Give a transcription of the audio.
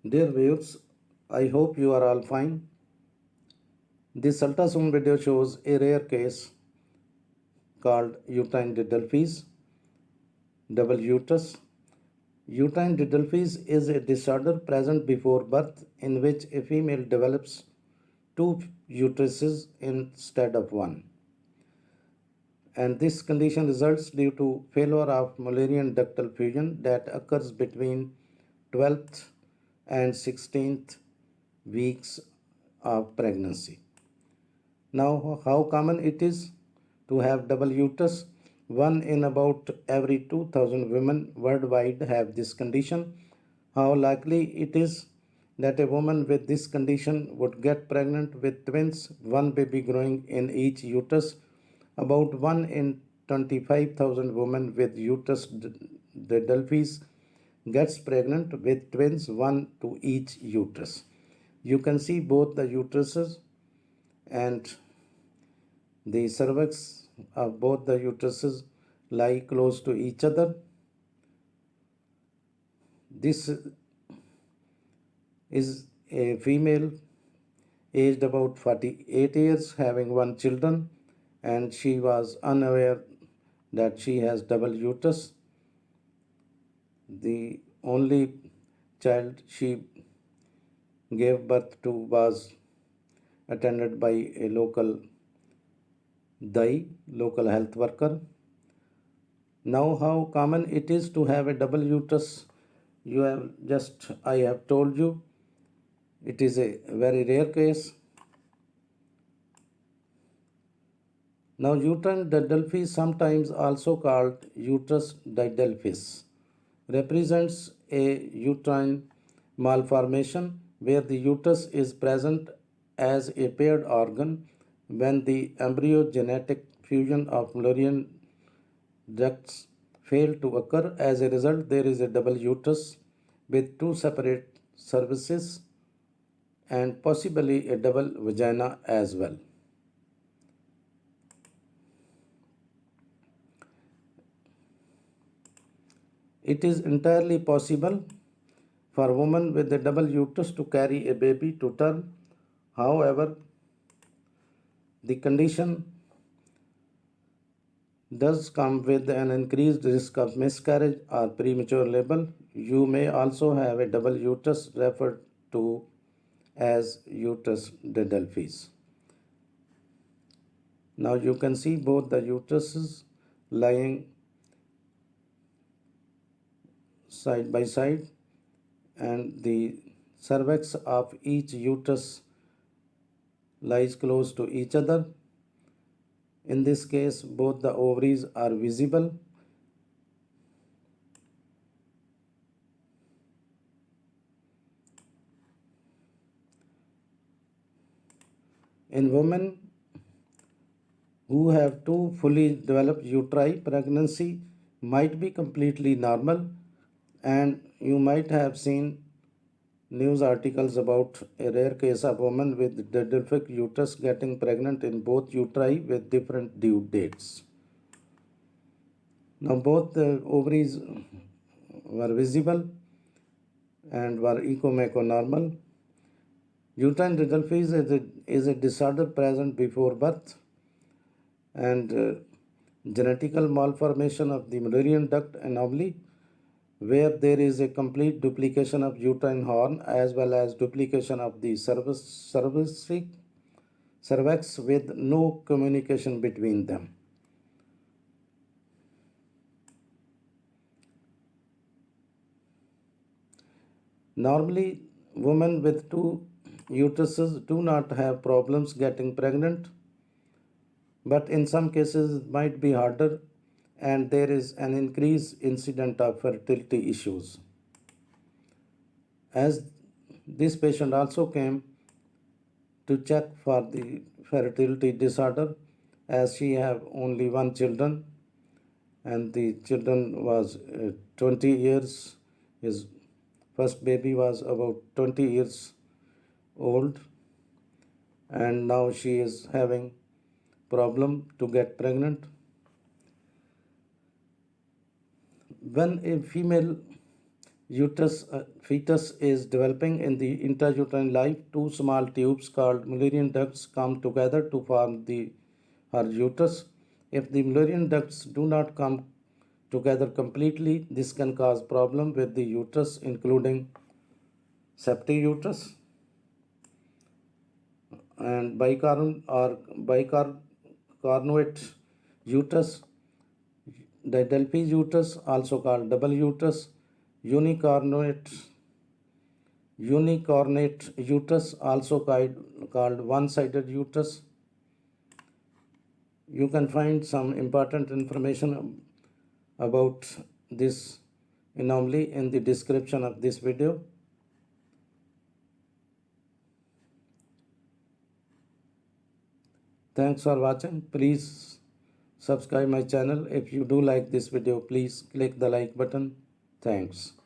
Dear viewers, I hope you are all fine. This ultrasound video shows a rare case called uterine didelphys, double uterus. Uterine didelphys is a disorder present before birth in which a female develops two uteruses instead of one. And this condition results due to failure of Mullerian ductal fusion that occurs between 12th and 16th weeks of pregnancy. Now, how common it is to have double uterus? One in about every 2000 women worldwide have this condition. How likely it is that a woman with this condition would get pregnant with twins, one baby growing in each uterus? About 1 in 25,000 women with uterus didelphys gets pregnant with twins, one to each uterus. You can see both the uteruses and the cervix of both the uteruses lie close to each other. This is a female aged about 48 years having one children, and she was unaware that she has double uterus. The only child she gave birth to was attended by a local DAI, local health worker. Now, how common it is to have a double uterus? I have told you, it is a very rare case. Now, uterine didelphys, sometimes also called uterus didelphys, represents a uterine malformation where the uterus is present as a paired organ when the embryogenetic fusion of Mullerian ducts fail to occur. As a result, there is a double uterus with two separate cervices and possibly a double vagina as well. It is entirely possible for a woman with a double uterus to carry a baby to term. However, the condition does come with an increased risk of miscarriage or premature labor. You may also have a double uterus referred to as uterus didelphys. Now you can see both the uteruses lying side by side, and the cervix of each uterus lies close to each other. In this case, both the ovaries are visible. In women who have two fully developed uteri, pregnancy might be completely normal, and you might have seen news articles about a rare case of woman with didelphic uterus getting pregnant in both uteri with different due dates. Now both the ovaries were visible and were echo-mecho-normal. Uterine didelphys is a disorder present before birth, and genetical malformation of the Mullerian duct anomaly, where there is a complete duplication of uterine horn as well as duplication of the cervix with no communication between them. Normally, women with two uteruses do not have problems getting pregnant, but in some cases it might be harder, and there is an increased incident of fertility issues. As this patient also came to check for the fertility disorder, as she have only one children, and the children was 20 years. His first baby was about 20 years old, and now she is having problem to get pregnant. When a female fetus is developing in the intrauterine life. Two small tubes called Mullerian ducts come together to form her uterus. If the Mullerian ducts do not come together completely, this can cause problem with the uterus, including septic uterus and bicornuate uterus, the Delphi uterus, also called double uterus, unicornate uterus, also called one-sided uterus. You can find some important information about this anomaly in the description of this video. Thanks for watching. Please subscribe my channel. If you do like this video, please click the like button. Thanks.